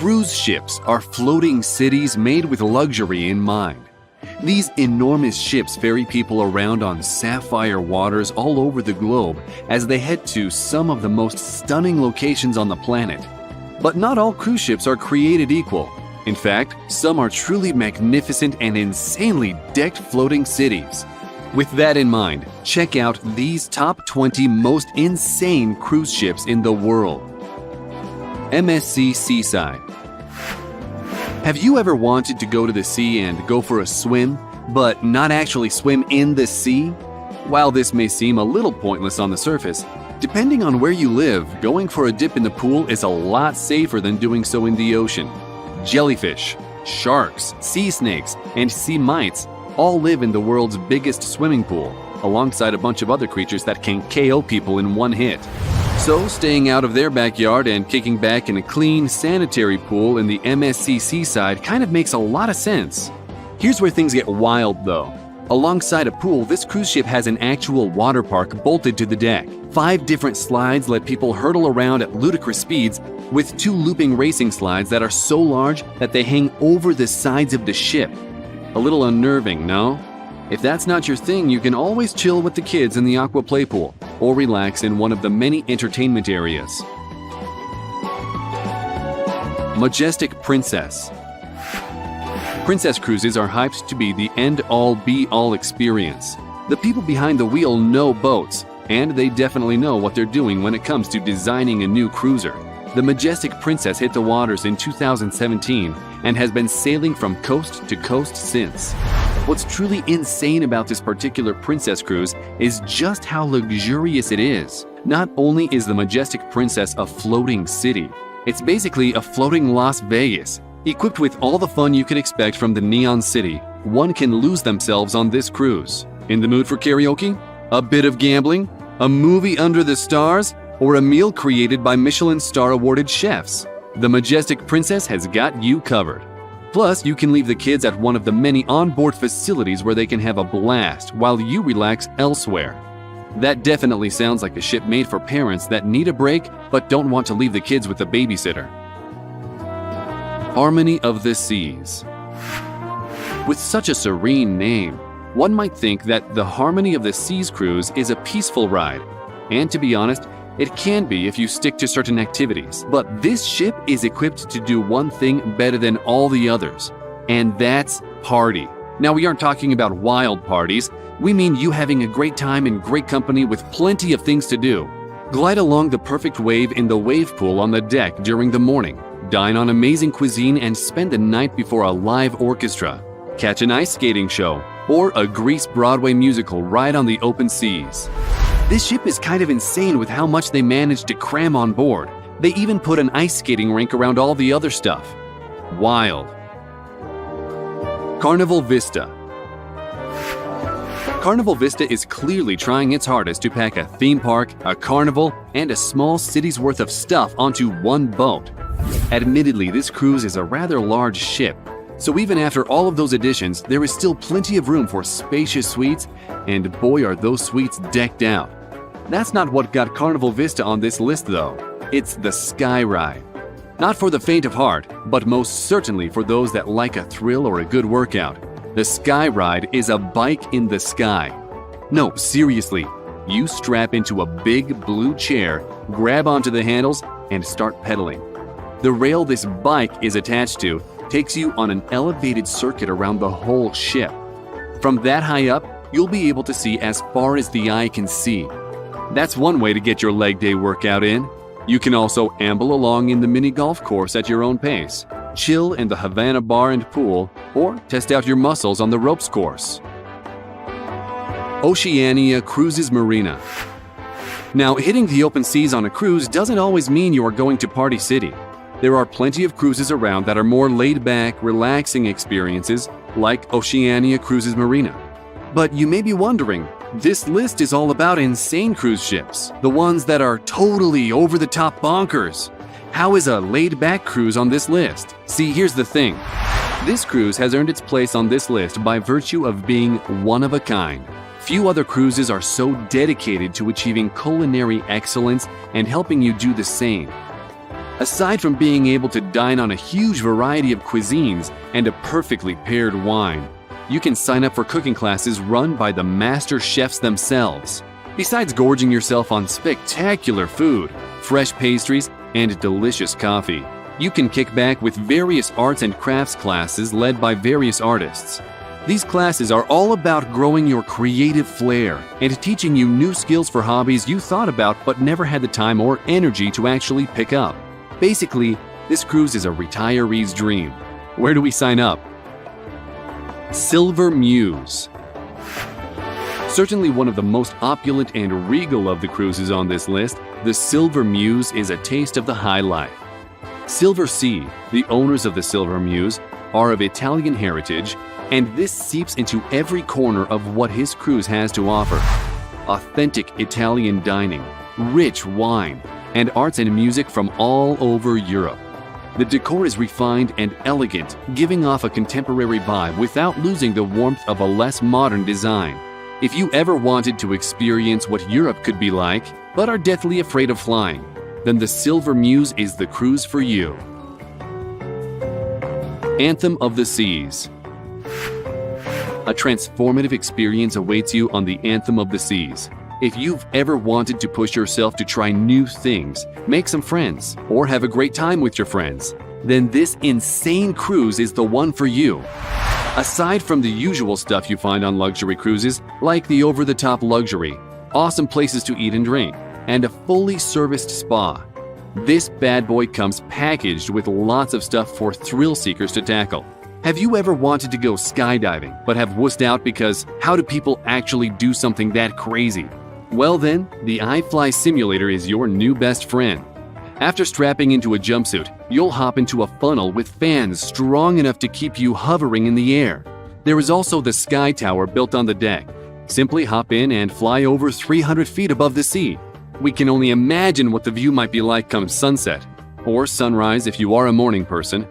Cruise ships are floating cities made with luxury in mind. These enormous ships ferry people around on sapphire waters all over the globe as they head to some of the most stunning locations on the planet. But not all cruise ships are created equal. In fact, some are truly magnificent and insanely decked floating cities. With that in mind, check out these top 20 most insane cruise ships in the world. MSC Seaside. Have you ever wanted to go to the sea and go for a swim, but not actually swim in the sea? While this may seem a little pointless on the surface, depending on where you live, going for a dip in the pool is a lot safer than doing so in the ocean. Jellyfish, sharks, sea snakes, and sea mites all live in the world's biggest swimming pool, alongside a bunch of other creatures that can KO people in one hit. So, staying out of their backyard and kicking back in a clean, sanitary pool in the MSC Seaside kind of makes a lot of sense. Here's where things get wild though. Alongside a pool, this cruise ship has an actual water park bolted to the deck. 5 different slides let people hurtle around at ludicrous speeds, with 2 looping racing slides that are so large that they hang over the sides of the ship. A little unnerving, no? If that's not your thing, you can always chill with the kids in the aqua play pool, or relax in one of the many entertainment areas. Majestic Princess. Princess cruises are hyped to be the end-all be-all experience. The people behind the wheel know boats, and they definitely know what they're doing when it comes to designing a new cruiser. The Majestic Princess hit the waters in 2017 and has been sailing from coast to coast since. What's truly insane about this particular Princess cruise is just how luxurious it is. Not only is the Majestic Princess a floating city, it's basically a floating Las Vegas. Equipped with all the fun you could expect from the Neon City, one can lose themselves on this cruise. In the mood for karaoke? A bit of gambling? A movie under the stars? Or a meal created by Michelin star-awarded chefs? The Majestic Princess has got you covered. Plus, you can leave the kids at one of the many onboard facilities where they can have a blast while you relax elsewhere. That definitely sounds like a ship made for parents that need a break but don't want to leave the kids with a babysitter. Harmony of the Seas. With such a serene name, one might think that the Harmony of the Seas cruise is a peaceful ride. And to be honest, it can be if you stick to certain activities. But this ship is equipped to do one thing better than all the others, and that's party. Now, we aren't talking about wild parties. We mean you having a great time in great company with plenty of things to do. Glide along the perfect wave in the wave pool on the deck during the morning. Dine on amazing cuisine and spend the night before a live orchestra. Catch an ice skating show or a Grease Broadway musical right on the open seas. This ship is kind of insane with how much they managed to cram on board. They even put an ice skating rink around all the other stuff. Wild. Carnival Vista. Carnival Vista is clearly trying its hardest to pack a theme park, a carnival, and a small city's worth of stuff onto one boat. Admittedly, this cruise is a rather large ship, so even after all of those additions, there is still plenty of room for spacious suites, and boy are those suites decked out. That's not what got Carnival Vista on this list though. It's the Sky Ride. Not for the faint of heart, but most certainly for those that like a thrill or a good workout. The Sky Ride is a bike in the sky. No, seriously, you strap into a big blue chair, grab onto the handles, and start pedaling. The rail this bike is attached to takes you on an elevated circuit around the whole ship. From that high up, you'll be able to see as far as the eye can see. That's one way to get your leg day workout in. You can also amble along in the mini golf course at your own pace, chill in the Havana bar and pool, or test out your muscles on the ropes course. Oceania Cruises Marina. Now, hitting the open seas on a cruise doesn't always mean you are going to Party City. There are plenty of cruises around that are more laid-back, relaxing experiences, like Oceania Cruises Marina. But you may be wondering, this list is all about insane cruise ships, the ones that are totally over-the-top bonkers. How is a laid-back cruise on this list? See, here's the thing. This cruise has earned its place on this list by virtue of being one of a kind. Few other cruises are so dedicated to achieving culinary excellence and helping you do the same. Aside from being able to dine on a huge variety of cuisines and a perfectly paired wine, you can sign up for cooking classes run by the master chefs themselves. Besides gorging yourself on spectacular food, fresh pastries, and delicious coffee, you can kick back with various arts and crafts classes led by various artists. These classes are all about growing your creative flair and teaching you new skills for hobbies you thought about but never had the time or energy to actually pick up. Basically, this cruise is a retiree's dream. Where do we sign up? Silver Muse. Certainly one of the most opulent and regal of the cruises on this list, the Silver Muse is a taste of the high life. Silver Sea, the owners of the Silver Muse, are of Italian heritage, and this seeps into every corner of what his cruise has to offer. Authentic Italian dining, rich wine, and arts and music from all over Europe. The decor is refined and elegant, giving off a contemporary vibe without losing the warmth of a less modern design. If you ever wanted to experience what Europe could be like, but are deathly afraid of flying, then the Silver Muse is the cruise for you. Anthem of the Seas. A transformative experience awaits you on the Anthem of the Seas. If you've ever wanted to push yourself to try new things, make some friends, or have a great time with your friends, then this insane cruise is the one for you. Aside from the usual stuff you find on luxury cruises, like the over-the-top luxury, awesome places to eat and drink, and a fully serviced spa, this bad boy comes packaged with lots of stuff for thrill seekers to tackle. Have you ever wanted to go skydiving but have wussed out because how do people actually do something that crazy? Well then, the iFly simulator is your new best friend. After strapping into a jumpsuit, you'll hop into a funnel with fans strong enough to keep you hovering in the air. There is also the Sky Tower built on the deck. Simply hop in and fly over 300 feet above the sea. We can only imagine what the view might be like come sunset, or sunrise if you are a morning person.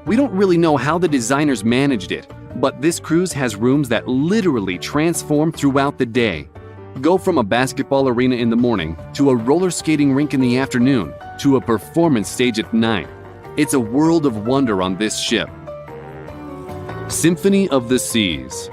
We don't really know how the designers managed it, but this cruise has rooms that literally transform throughout the day. Go from a basketball arena in the morning, to a roller skating rink in the afternoon, to a performance stage at night. It's a world of wonder on this ship. Symphony of the Seas.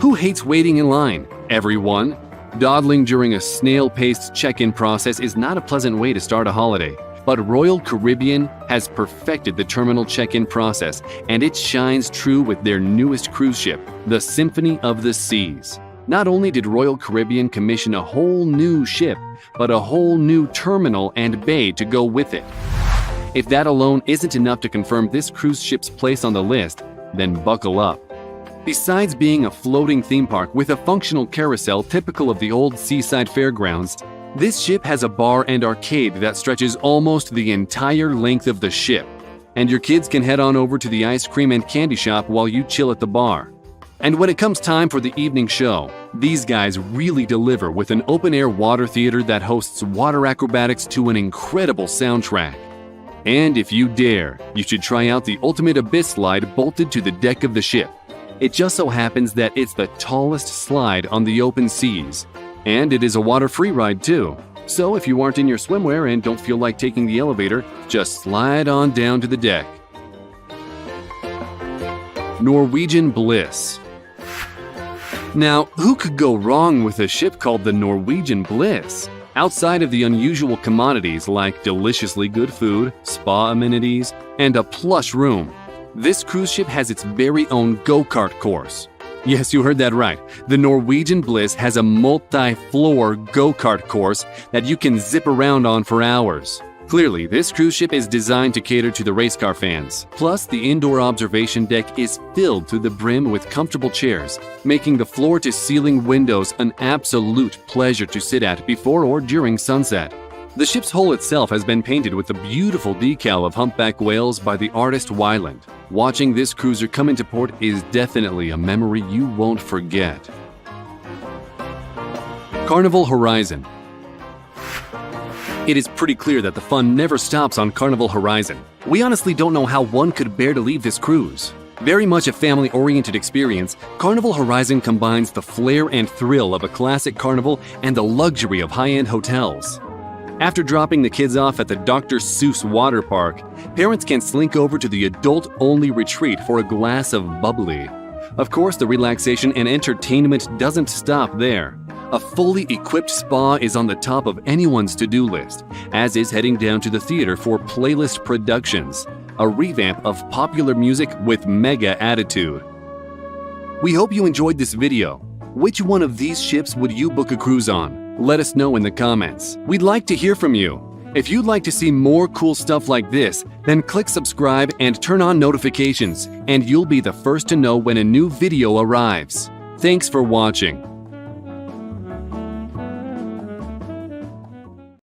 Who hates waiting in line? Everyone. Dawdling during a snail-paced check-in process is not a pleasant way to start a holiday. But Royal Caribbean has perfected the terminal check-in process, and it shines true with their newest cruise ship, the Symphony of the Seas. Not only did Royal Caribbean commission a whole new ship, but a whole new terminal and bay to go with it. If that alone isn't enough to confirm this cruise ship's place on the list, then buckle up. Besides being a floating theme park with a functional carousel typical of the old seaside fairgrounds, this ship has a bar and arcade that stretches almost the entire length of the ship, and your kids can head on over to the ice cream and candy shop while you chill at the bar. And when it comes time for the evening show, these guys really deliver with an open-air water theater that hosts water acrobatics to an incredible soundtrack. And if you dare, you should try out the ultimate abyss slide bolted to the deck of the ship. It just so happens that it's the tallest slide on the open seas. And it is a water-free ride too. So if you aren't in your swimwear and don't feel like taking the elevator, just slide on down to the deck. Norwegian Bliss. Now, who could go wrong with a ship called the Norwegian Bliss? Outside of the unusual commodities like deliciously good food, spa amenities, and a plush room, this cruise ship has its very own go-kart course. Yes, you heard that right. The Norwegian Bliss has a multi-floor go-kart course that you can zip around on for hours. Clearly, this cruise ship is designed to cater to the race car fans. Plus, the indoor observation deck is filled to the brim with comfortable chairs, making the floor-to-ceiling windows an absolute pleasure to sit at before or during sunset. The ship's hull itself has been painted with the beautiful decal of humpback whales by the artist Wyland. Watching this cruiser come into port is definitely a memory you won't forget. Carnival Horizon. It is pretty clear that the fun never stops on Carnival Horizon. We honestly don't know how one could bear to leave this cruise. Very much a family-oriented experience, Carnival Horizon combines the flair and thrill of a classic carnival and the luxury of high-end hotels. After dropping the kids off at the Dr. Seuss water park, parents can slink over to the adult-only retreat for a glass of bubbly. Of course, the relaxation and entertainment doesn't stop there. A fully equipped spa is on the top of anyone's to-do list, as is heading down to the theater for Playlist Productions, a revamp of popular music with mega attitude. We hope you enjoyed this video. Which one of these ships would you book a cruise on? Let us know in the comments. We'd like to hear from you. If you'd like to see more cool stuff like this, then click subscribe and turn on notifications, and you'll be the first to know when a new video arrives. Thanks for watching.